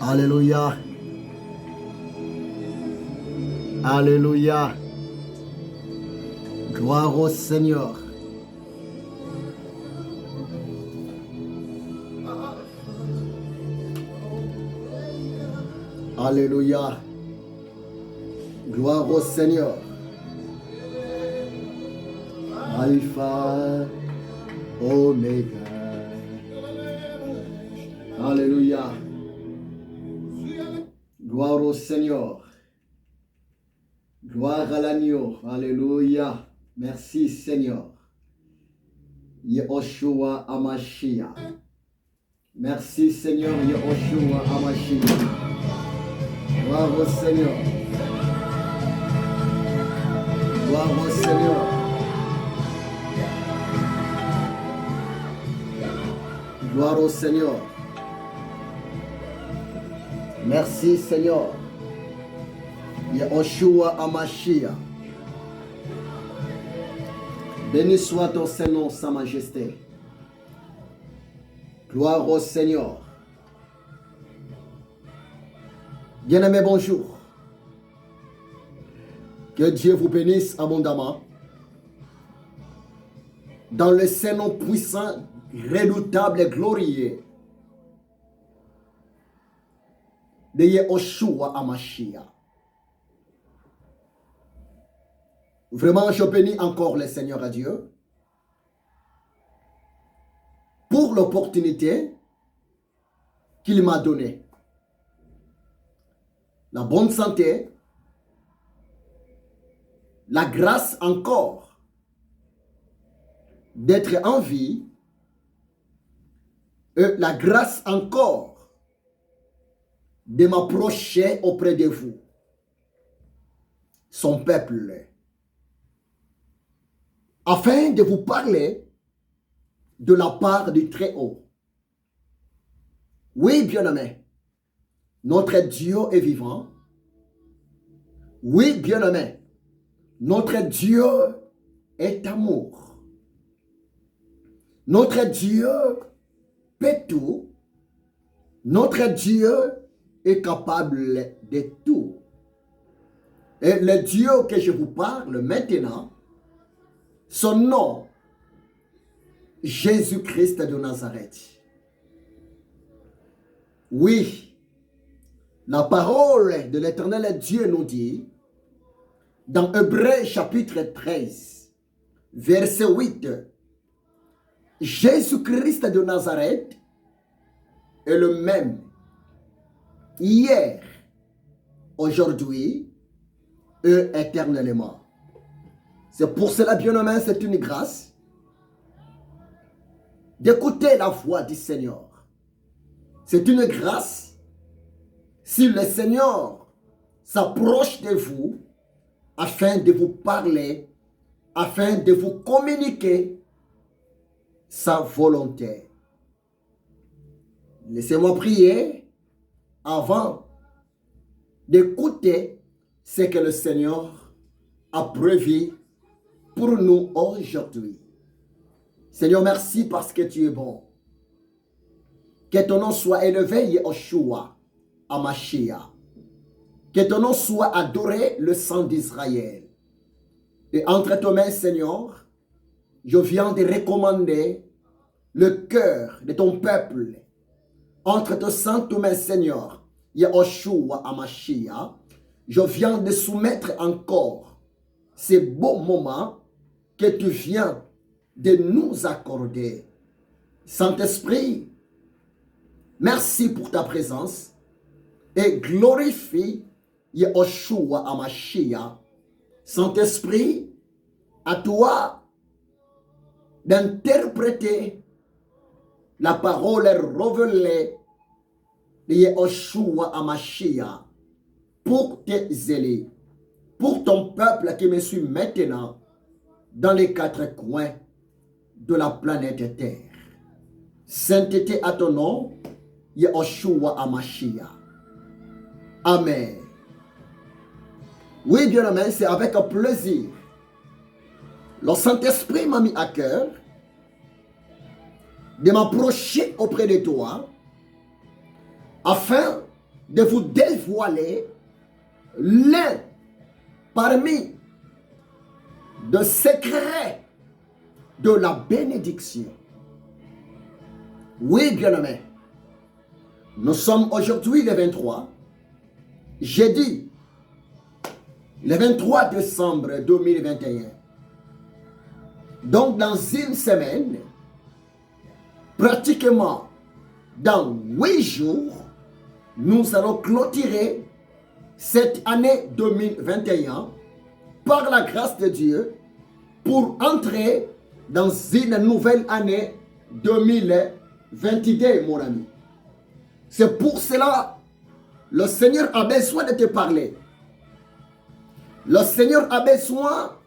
Alléluia. Alléluia. Gloire au Seigneur. Alléluia. Gloire au Seigneur. Alpha, Oméga. Alléluia. Gloire au Seigneur. Gloire à l'agneau. Alléluia. Merci Seigneur. Yehoshua Amashia. Merci Seigneur Yehoshua Amashia. Gloire au Seigneur. Gloire au Seigneur. Gloire au Seigneur. Merci Seigneur. Yehoshua Amashia. Béni soit ton Saint-Nom, Sa Majesté. Gloire au Seigneur. Bien-aimés, bonjour. Que Dieu vous bénisse abondamment. Dans le Saint-Nom puissant, redoutable et glorieux de Yehoshua Amashia. Vraiment, je bénis encore le Seigneur à Dieu pour l'opportunité qu'il m'a donnée. La bonne santé, la grâce encore d'être en vie, et la grâce encore de m'approcher auprès de vous, son peuple, afin de vous parler de la part du Très-Haut. Oui, bien-aimé, notre Dieu est vivant. Oui, bien-aimé, notre Dieu est amour. Notre Dieu peut tout. Notre Dieu est capable de tout. Et le Dieu que je vous parle maintenant, son nom, Jésus-Christ de Nazareth. Oui, la parole de l'Éternel Dieu nous dit, dans Hébreux chapitre 13, verset 8, Jésus-Christ de Nazareth est le même hier, aujourd'hui et éternellement. C'est pour cela, bien-aimé, c'est une grâce d'écouter la voix du Seigneur. C'est une grâce si le Seigneur s'approche de vous afin de vous parler, afin de vous communiquer sa volonté. Laissez-moi prier avant d'écouter ce que le Seigneur a prévu pour nous aujourd'hui. Seigneur, merci parce que tu es bon. Que ton nom soit élevé, Yehoshua Amashia. Que ton nom soit adoré, le sang d'Israël. Et entre tes mains, Seigneur, je viens de recommander le cœur de ton peuple. Entre tes saintes mains, Seigneur, Yehoshua Amashia, je viens de soumettre encore ces beaux moments que tu viens de nous accorder. Saint-Esprit, merci pour ta présence et glorifie Yehoshua Amashia. Saint-Esprit, à toi d'interpréter la parole révélée de Yehoshua Amashia pour tes zélés, pour ton peuple qui me suit maintenant dans les quatre coins de la planète Terre. Sainteté à ton nom, Yehoshua Amashia. Amen. Oui, bien-aimé, c'est avec un plaisir. Le Saint-Esprit m'a mis à cœur de m'approcher auprès de toi afin de vous dévoiler l'un parmi de secrets de la bénédiction. Oui, bien-aimés, nous sommes aujourd'hui le 23, jeudi, le 23 décembre 2021. Donc, dans une semaine, pratiquement dans 8 jours, nous allons clôturer cette année 2021 par la grâce de Dieu pour entrer dans une nouvelle année 2022, mon ami. C'est pour cela que le Seigneur a besoin de te parler. Le Seigneur a besoin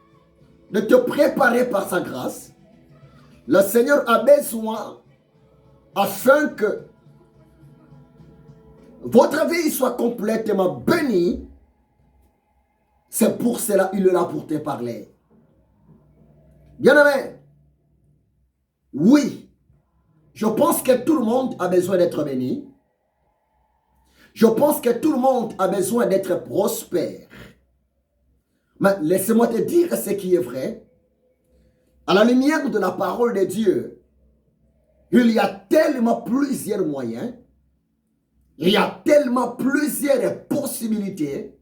de te préparer par sa grâce. Le Seigneur a besoin afin que votre vie soit complètement bénie. C'est pour cela qu'il est là pour te parler. Bien-aimé, oui, je pense que tout le monde a besoin d'être béni. Je pense que tout le monde a besoin d'être prospère. Mais laissez-moi te dire ce qui est vrai. À la lumière de la parole de Dieu, il y a tellement plusieurs moyens, il y a tellement plusieurs possibilités,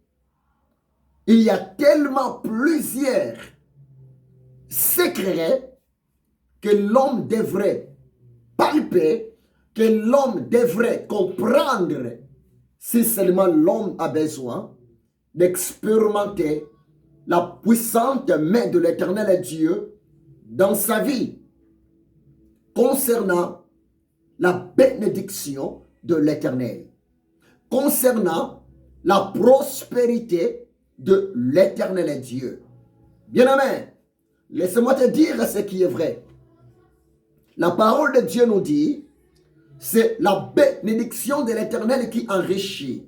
il y a tellement plusieurs secrets que l'homme devrait palper, que l'homme devrait comprendre si seulement l'homme a besoin d'expérimenter la puissante main de l'Éternel Dieu dans sa vie concernant la bénédiction de l'Éternel, concernant la prospérité de l'Éternel Dieu. Bien-aimé, laisse-moi te dire ce qui est vrai. La parole de Dieu nous dit, c'est la bénédiction de l'Éternel qui enrichit.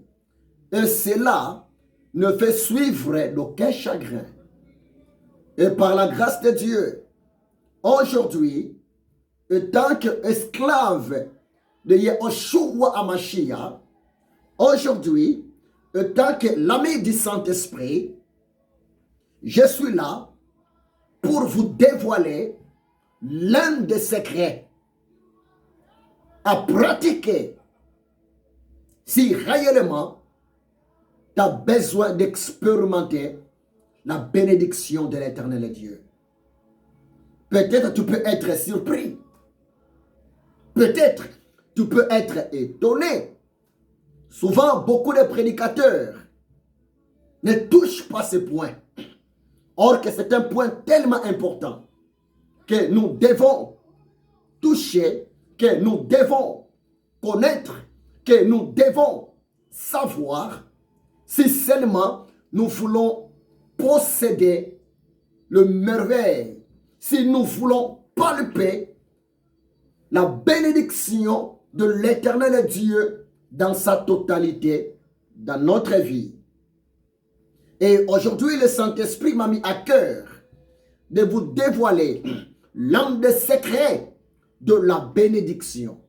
Et cela ne fait suivre d'aucun chagrin. Et par la grâce de Dieu, aujourd'hui, en tant qu'esclave de Yahushua HaMashiach, aujourd'hui, en tant que l'ami du Saint-Esprit, je suis là pour vous dévoiler l'un des secrets à pratiquer si réellement tu as besoin d'expérimenter la bénédiction de l'Éternel Dieu. Peut-être tu peux être surpris. Peut-être tu peux être étonné. Souvent, beaucoup de prédicateurs ne touchent pas ce point. Or que c'est un point tellement important que nous devons toucher, que nous devons connaître, que nous devons savoir si seulement nous voulons posséder le merveille, si nous voulons palper la bénédiction de l'Éternel Dieu dans sa totalité, dans notre vie. Et aujourd'hui, le Saint-Esprit m'a mis à cœur de vous dévoiler l'un des secrets de la bénédiction.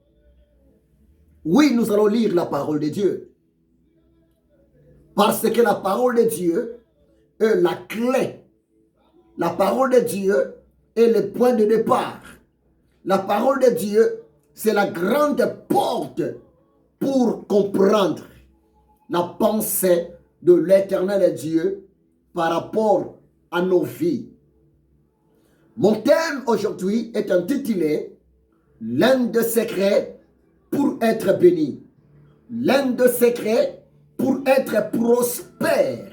Oui, nous allons lire la parole de Dieu. Parce que la parole de Dieu est la clé. La parole de Dieu est le point de départ. La parole de Dieu, c'est la grande porte pour comprendre la pensée de l'Éternel Dieu par rapport à nos vies. Mon thème aujourd'hui est intitulé « L'un des secrets pour être béni ». L'un des secrets pour être prospère.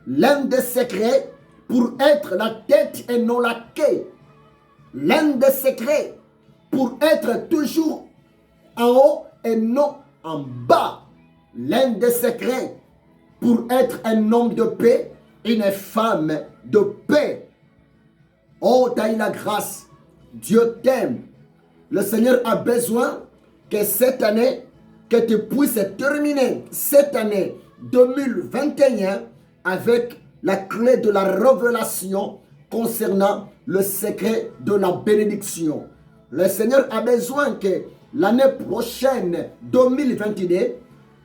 L'un des secrets pour être la tête et non la queue. L'un des secrets pour être toujours en haut et non en bas. L'un des secrets pour être un homme de paix, une femme de paix. Oh, t'as eu la grâce. Dieu t'aime. Le Seigneur a besoin que cette année, que tu puisses terminer cette année 2021 avec la clé de la révélation concernant le secret de la bénédiction. Le Seigneur a besoin que l'année prochaine, 2022,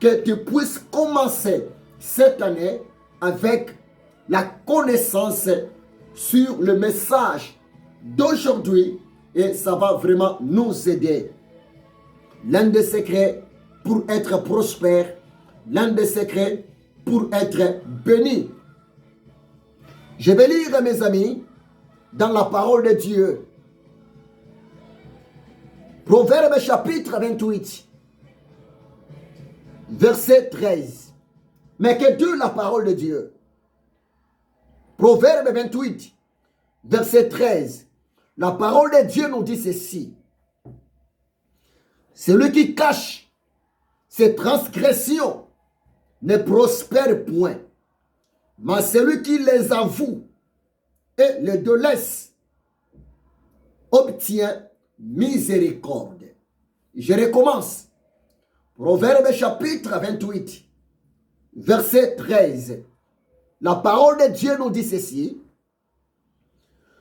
que tu puisses commencer cette année avec la connaissance sur le message d'aujourd'hui et ça va vraiment nous aider. L'un des secrets pour être prospère, l'un des secrets pour être béni. Je vais lire, mes amis, dans la parole de Dieu. Proverbe chapitre 28, verset 13. Mais que dit la parole de Dieu? Proverbe 28, verset 13. La parole de Dieu nous dit ceci. Celui qui cache ses transgressions ne prospère point, mais celui qui les avoue et les délaisse obtient miséricorde. Je recommence. Proverbe chapitre 28, verset 13. La parole de Dieu nous dit ceci.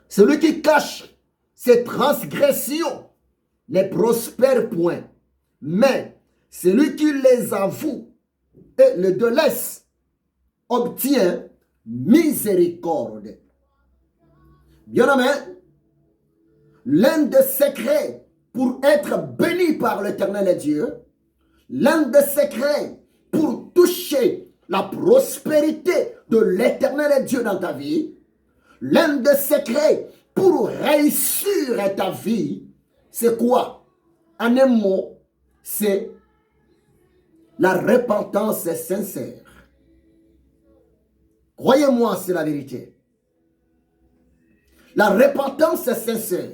Celui qui cache ses transgressions ne prospère point, mais celui qui les avoue et les délaisse obtient miséricorde. Bien-aimé, l'un des secrets pour être béni par l'Éternel Dieu, l'un des secrets pour toucher la prospérité de l'Éternel Dieu dans ta vie, l'un des secrets pour réussir ta vie, c'est quoi? En un mot, c'est la repentance sincère. Croyez-moi, c'est la vérité. La repentance sincère,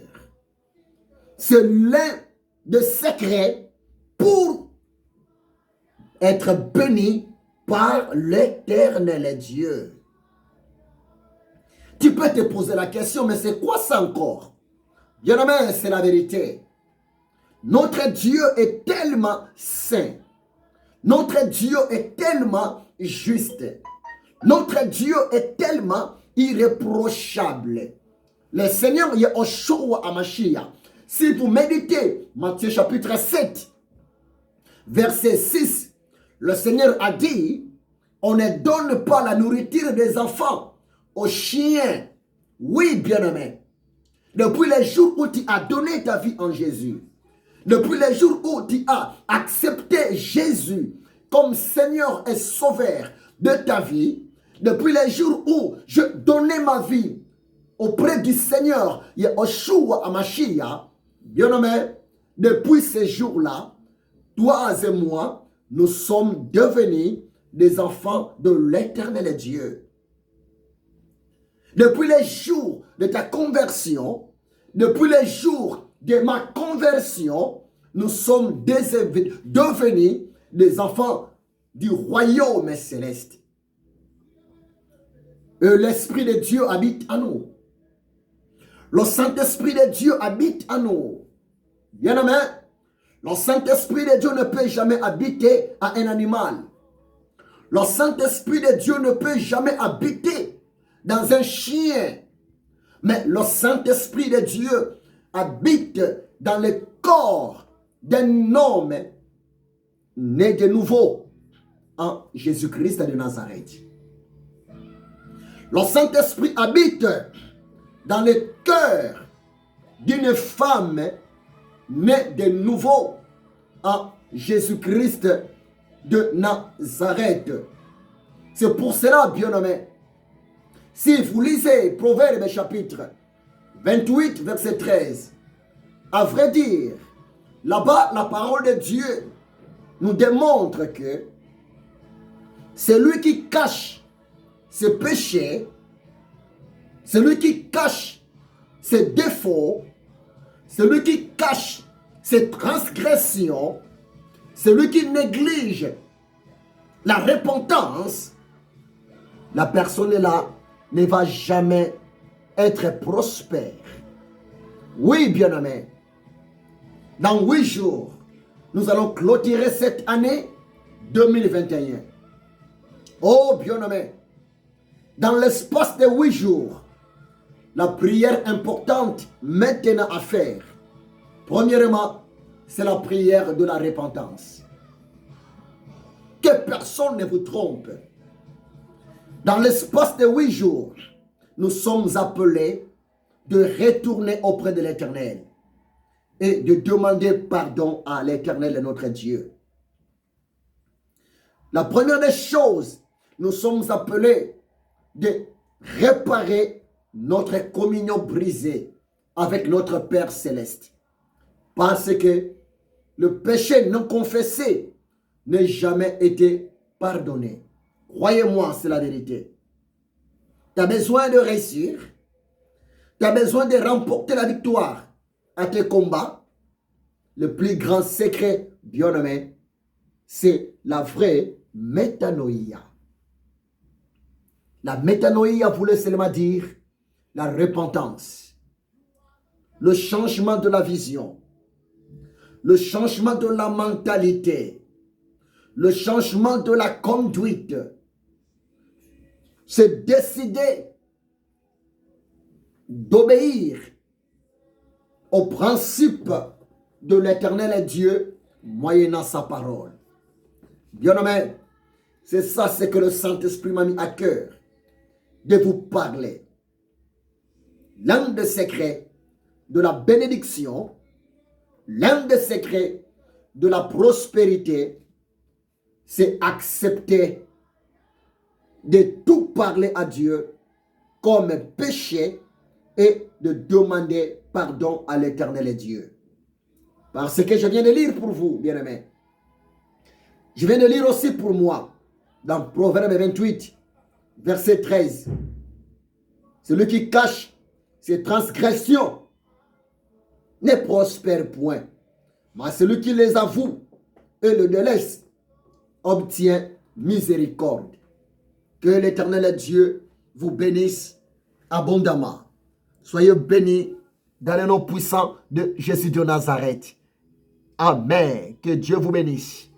c'est l'un des secrets pour être béni par l'Éternel Dieu. Tu peux te poser la question, mais c'est quoi ça encore? Bien-aimé, c'est la vérité. Notre Dieu est tellement saint. Notre Dieu est tellement juste. Notre Dieu est tellement irréprochable. Le Seigneur Yahushua HaMashiach. Si vous méditez Matthieu chapitre 7, verset 6, le Seigneur a dit, on ne donne pas la nourriture des enfants aux chiens. Oui, bien-aimé. Depuis le jour où tu as donné ta vie en Jésus, depuis le jour où tu as accepté Jésus comme Seigneur et Sauveur de ta vie, depuis le jour où je donnais ma vie auprès du Seigneur Yahushua HaMashiach, bien-aimé, depuis ce jour-là, toi et moi, nous sommes devenus des enfants de l'Éternel Dieu. Depuis les jours de ta conversion, depuis les jours de ma conversion, nous sommes devenus des enfants du royaume céleste. Et l'Esprit de Dieu habite en nous. Le Saint-Esprit de Dieu habite en nous. Bien-aimé, le Saint-Esprit de Dieu ne peut jamais habiter à un animal. Le Saint-Esprit de Dieu ne peut jamais habiter dans un chien. Mais le Saint-Esprit de Dieu habite dans le corps d'un homme né de nouveau en Jésus-Christ de Nazareth. Le Saint-Esprit habite dans le cœur d'une femme née de nouveau en Jésus-Christ de Nazareth. C'est pour cela, bien-aimé, si vous lisez Proverbe chapitre 28, verset 13, à vrai dire, là-bas, la parole de Dieu nous démontre que celui qui cache ses péchés, celui qui cache ses défauts, celui qui cache ses transgressions, celui qui néglige la repentance, la personne là ne va jamais être prospère. Oui, bien-aimé, dans 8 jours, nous allons clôturer cette année 2021. Oh, bien-aimé, dans l'espace de 8 jours, la prière importante maintenant à faire, premièrement, c'est la prière de la repentance. que personne ne vous trompe. Dans l'espace de 8 jours, nous sommes appelés de retourner auprès de l'Éternel et de demander pardon à l'Éternel et notre Dieu. La première des choses, nous sommes appelés de réparer notre communion brisée avec notre Père Céleste. Parce que le péché non confessé n'a jamais été pardonné. Croyez-moi, c'est la vérité. Tu as besoin de réussir. Tu as besoin de remporter la victoire à tes combats. Le plus grand secret, bien-aimé, c'est la vraie métanoïa. La métanoïa voulait seulement dire la repentance, le changement de la vision, le changement de la mentalité, le changement de la conduite. C'est décider d'obéir au principe de l'Éternel Dieu moyennant sa parole. Bien-aimé, c'est ça ce que le Saint-Esprit m'a mis à cœur de vous parler. L'un des secrets de la bénédiction, l'un des secrets de la prospérité, c'est accepter de tout parler à Dieu comme péché et de demander pardon à l'Éternel Dieu. Parce que je viens de lire pour vous, bien-aimés. Je viens de lire aussi pour moi, dans Proverbe 28, verset 13. Celui qui cache ses transgressions ne prospère point, mais celui qui les avoue et le délaisse obtient miséricorde. Que l'Éternel Dieu vous bénisse abondamment. Soyez bénis dans le nom puissant de Jésus de Nazareth. Amen. Que Dieu vous bénisse.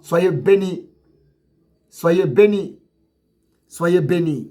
Soyez bénis. Soyez bénis. Soyez bénis.